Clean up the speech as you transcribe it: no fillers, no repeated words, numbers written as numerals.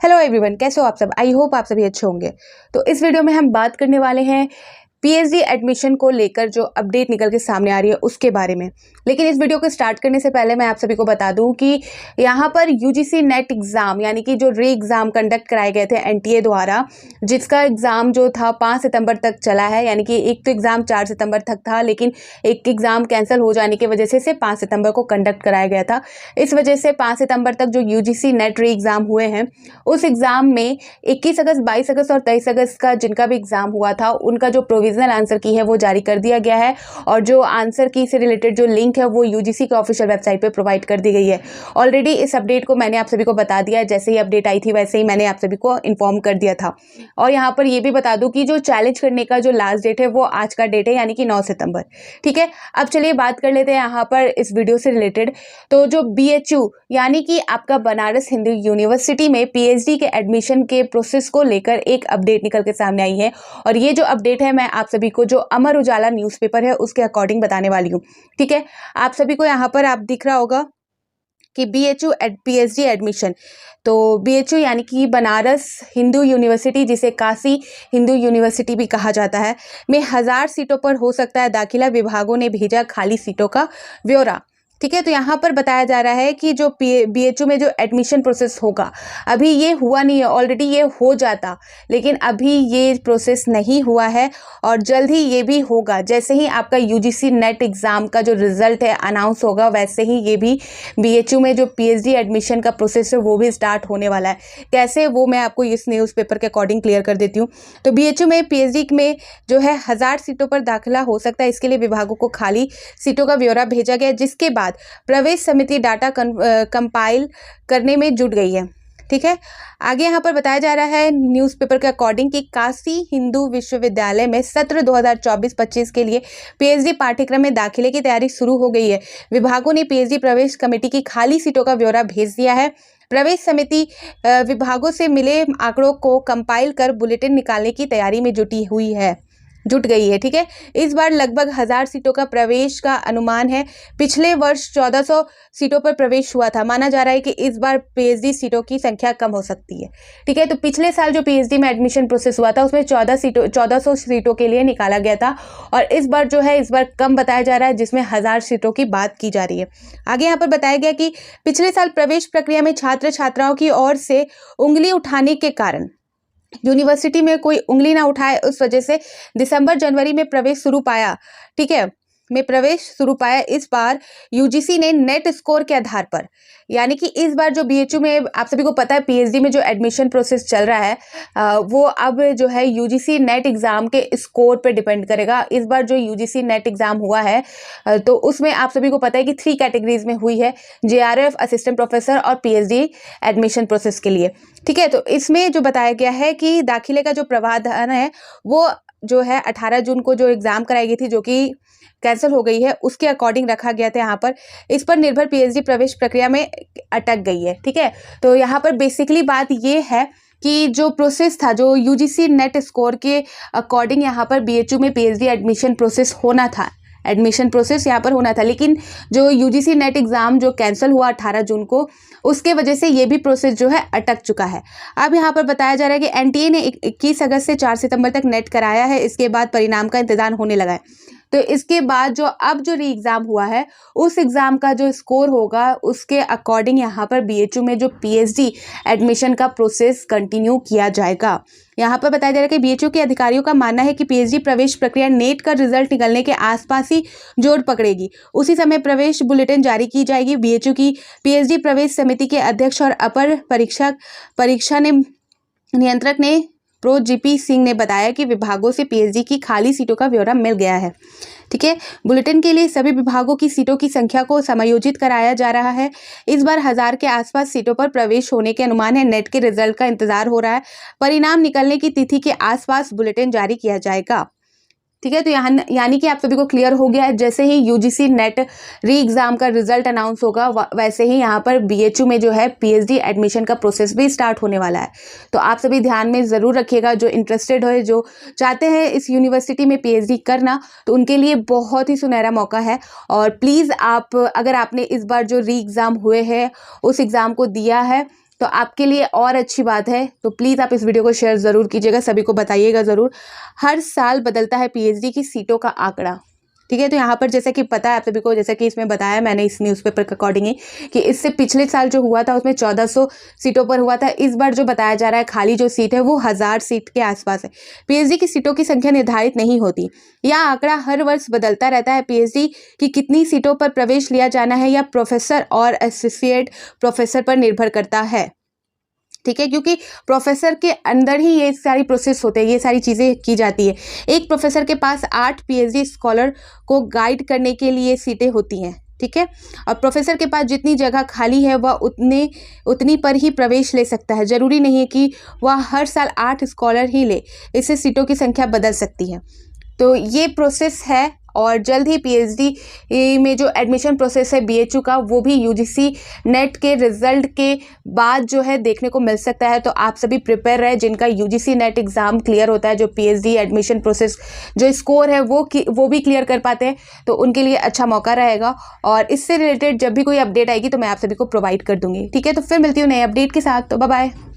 Hello everyone, कैसे हो आप सब। आई होप आप सभी अच्छे होंगे। तो इस वीडियो में हम बात करने वाले हैं पीएचडी एडमिशन को लेकर जो अपडेट निकल के सामने आ रही है उसके बारे में। लेकिन इस वीडियो को स्टार्ट करने से पहले मैं आप सभी को बता दूं कि यहाँ पर यूजीसी नेट एग्ज़ाम यानी कि जो री एग्ज़ाम कंडक्ट कराए गए थे एनटीए द्वारा, जिसका एग्ज़ाम जो था 5 सितंबर तक चला है। यानी कि एक तो एग्ज़ाम 4 सितंबर तक था, लेकिन एक एग्ज़ाम कैंसिल हो जाने की वजह से इसे 5 सितंबर को कंडक्ट कराया गया था। इस वजह से 5 सितंबर तक जो यूजीसी नेट री एग्ज़ाम हुए हैं, उस एग्ज़ाम में 21 अगस्त, 22 अगस्त और 23 अगस्त का जिनका भी एग्ज़ाम हुआ था, उनका जो प्रोविजनल आंसर की है वो जारी कर दिया गया है। और जो आंसर की से रिलेटेड जो लिंक है वो यूजीसी के ऑफिशियल वेबसाइट पे प्रोवाइड कर दी गई है। ऑलरेडी इस अपडेट को मैंने आप सभी को बता दिया है। जैसे ही अपडेट आई थी वैसे ही मैंने आप सभी को इन्फॉर्म कर दिया था। और यहाँ पर ये भी बता दूं कि जो चैलेंज करने का जो लास्ट डेट है वो आज का डेट है, यानी कि 9 सितंबर। ठीक है, अब चलिए बात कर लेते हैं यहाँ पर इस वीडियो से रिलेटेड। तो जो बीएचयू यानी कि आपका बनारस हिंदू यूनिवर्सिटी में पीएचडी के एडमिशन के प्रोसेस को लेकर एक अपडेट निकल के सामने आई है। और ये जो अपडेट है मैं आप सभी को जो अमर उजाला न्यूज़पेपर है उसके अकॉर्डिंग बताने वाली हूँ। ठीक है, आप सभी को यहाँ पर आप दिख रहा होगा कि बीएचयू पीएचडी एडमिशन, तो बीएचयू यानी कि बनारस हिंदू यूनिवर्सिटी, जिसे काशी हिंदू यूनिवर्सिटी भी कहा जाता है, में 1000 सीटों पर हो सकता है दाखिला। विभागों ने भेजा खाली सीटों का ब्यौरा। ठीक है, तो यहाँ पर बताया जा रहा है कि जो बीएचयू में जो एडमिशन प्रोसेस होगा, अभी ये हुआ नहीं है, ऑलरेडी ये हो जाता, लेकिन अभी ये प्रोसेस नहीं हुआ है और जल्द ही ये भी होगा। जैसे ही आपका यूजीसी नेट एग्ज़ाम का जो रिजल्ट है अनाउंस होगा, वैसे ही ये भी बीएचयू में जो पीएचडी एडमिशन का प्रोसेस है वो भी स्टार्ट होने वाला है। कैसे, वो मैं आपको इस न्यूज़पेपर के अकॉर्डिंग क्लियर कर देती हूँ। तो बीएचयू में पीएचडी में जो है 1000 सीटों पर दाखिला हो सकता है। इसके लिए विभागों को खाली सीटों का ब्यौरा भेजा गया, जिसके बाद प्रवेश समिति डाटा कंपाइल करने में जुट गई है। ठीक है, आगे यहाँ पर बताया जा रहा है न्यूज़पेपर के अकॉर्डिंग कि काशी हिंदू विश्वविद्यालय में सत्र 2024-25 के लिए पीएचडी पाठ्यक्रम में दाखिले की तैयारी शुरू हो गई है। विभागों ने पीएचडी प्रवेश कमेटी की खाली सीटों का ब्यौरा भेज दिया है। प्रवेश समिति विभागों से मिले आंकड़ों को कंपाइल कर बुलेटिन निकालने की तैयारी में जुट गई है। ठीक है, इस बार लगभग 1000 सीटों का प्रवेश का अनुमान है। पिछले वर्ष 1400 सीटों पर प्रवेश हुआ था। माना जा रहा है कि इस बार पीएचडी सीटों की संख्या कम हो सकती है। ठीक है, तो पिछले साल जो पीएचडी में एडमिशन प्रोसेस हुआ था उसमें 1400 सीटों के लिए निकाला गया था, और इस बार जो है इस बार कम बताया जा रहा है, जिसमें 1000 सीटों की बात की जा रही है। आगे यहाँ पर बताया गया कि पिछले साल प्रवेश प्रक्रिया में छात्र छात्राओं की ओर से उंगली उठाने के कारण यूनिवर्सिटी में कोई उंगली ना उठाए, उस वजह से दिसंबर जनवरी में प्रवेश शुरू पाया। ठीक है, इस बार यूजीसी ने नेट स्कोर के आधार पर, यानी कि इस बार जो बीएचयू में आप सभी को पता है पीएचडी में जो एडमिशन प्रोसेस चल रहा है वो अब जो है यूजीसी नेट एग्ज़ाम के स्कोर पे डिपेंड करेगा। इस बार जो यूजीसी नेट एग्ज़ाम हुआ है तो उसमें आप सभी को पता है कि 3 कैटेगरीज में हुई है, जेआरएफ, असिस्टेंट प्रोफेसर और पीएचडी एडमिशन प्रोसेस के लिए। ठीक है, तो इसमें जो बताया गया है कि दाखिले का जो प्रावधान है वो जो है 18 जून को जो एग्ज़ाम कराई गई थी, जो कि कैंसिल हो गई है, उसके अकॉर्डिंग रखा गया था। यहाँ पर इस पर निर्भर पीएचडी प्रवेश प्रक्रिया में अटक गई है। ठीक है, तो यहाँ पर बेसिकली बात ये है कि जो प्रोसेस था, जो यूजीसी नेट स्कोर के अकॉर्डिंग यहाँ पर बीएचयू में पीएचडी एडमिशन प्रोसेस होना था, लेकिन जो यूजीसी नेट एग्ज़ाम जो कैंसिल हुआ 18 जून को, उसके वजह से ये भी प्रोसेस जो है अटक चुका है। अब यहाँ पर बताया जा रहा है कि एनटीए ने 21 अगस्त से 4 सितंबर तक नेट कराया है। इसके बाद परिणाम का इंतजार होने लगा है। तो इसके बाद जो री एग्ज़ाम हुआ है, उस एग्ज़ाम का जो स्कोर होगा उसके अकॉर्डिंग यहाँ पर बीएचयू में जो पीएचडी एडमिशन का प्रोसेस कंटिन्यू किया जाएगा। यहाँ पर बताया जा रहा है कि बीएचयू के अधिकारियों का मानना है कि पीएचडी प्रवेश प्रक्रिया नेट का रिजल्ट निकलने के आसपास ही जोर पकड़ेगी। उसी समय प्रवेश बुलेटिन जारी की जाएगी। बीएचयू की पीएचडी प्रवेश समिति के अध्यक्ष और अपर परीक्षा नियंत्रक ने प्रो जीपी सिंह ने बताया कि विभागों से पीएचडी की खाली सीटों का ब्यौरा मिल गया है। ठीक है, बुलेटिन के लिए सभी विभागों की सीटों की संख्या को समायोजित कराया जा रहा है। इस बार 1000 के आसपास सीटों पर प्रवेश होने के अनुमान है। नेट के रिजल्ट का इंतजार हो रहा है। परिणाम निकलने की तिथि के आसपास बुलेटिन जारी किया जाएगा। ठीक है, तो यानी कि आप सभी को क्लियर हो गया है। जैसे ही यूजीसी नेट री एग्ज़ाम का रिजल्ट अनाउंस होगा, वैसे ही यहाँ पर बीएचयू में जो है पीएचडी एडमिशन का प्रोसेस भी स्टार्ट होने वाला है। तो आप सभी ध्यान में ज़रूर रखिएगा। जो इंटरेस्टेड है, जो चाहते हैं इस यूनिवर्सिटी में पीएचडी करना, तो उनके लिए बहुत ही सुनहरा मौका है। और प्लीज़ अगर आपने इस बार जो री एग्ज़ाम हुए हैं उस एग्ज़ाम को दिया है, तो आपके लिए और अच्छी बात है। तो प्लीज़ आप इस वीडियो को शेयर ज़रूर कीजिएगा, सभी को बताइएगा ज़रूर। हर साल बदलता है पीएचडी की सीटों का आंकड़ा, ठीक है। तो यहाँ पर जैसे कि पता है आप सभी को, जैसे कि इसमें बताया मैंने इस न्यूज़पेपर के अकॉर्डिंग ही, कि इससे पिछले साल जो हुआ था उसमें 1400 सीटों पर हुआ था। इस बार जो बताया जा रहा है खाली जो सीट है वो 1000 सीट के आसपास है। पीएचडी की सीटों की संख्या निर्धारित नहीं होती, यह आंकड़ा हर वर्ष बदलता रहता है। पीएचडी की कितनी सीटों पर प्रवेश लिया जाना है या प्रोफेसर और एसोसिएट प्रोफेसर पर निर्भर करता है, ठीक है, क्योंकि प्रोफेसर के अंदर ही ये सारी प्रोसेस होते हैं, ये सारी चीज़ें की जाती है। एक प्रोफेसर के पास 8 पीएचडी स्कॉलर को गाइड करने के लिए सीटें होती हैं, ठीक है। और प्रोफेसर के पास जितनी जगह खाली है वह उतनी पर ही प्रवेश ले सकता है। जरूरी नहीं है कि वह हर साल 8 स्कॉलर ही ले, इससे सीटों की संख्या बदल सकती है। तो ये प्रोसेस है और जल्द ही पीएचडी में जो एडमिशन प्रोसेस है बीएचयू का, वो भी यूजीसी नेट के रिजल्ट के बाद जो है देखने को मिल सकता है। तो आप सभी प्रिपेयर रहे, जिनका यूजीसी नेट एग्ज़ाम क्लियर होता है, जो पीएचडी एडमिशन प्रोसेस जो स्कोर है वो भी क्लियर कर पाते हैं, तो उनके लिए अच्छा मौका रहेगा। और इससे रिलेटेड जब भी कोई अपडेट आएगी तो मैं आप सभी को प्रोवाइड कर दूंगी, ठीक है। तो फिर मिलती हूँ नए अपडेट के साथ, तो बाय बाय।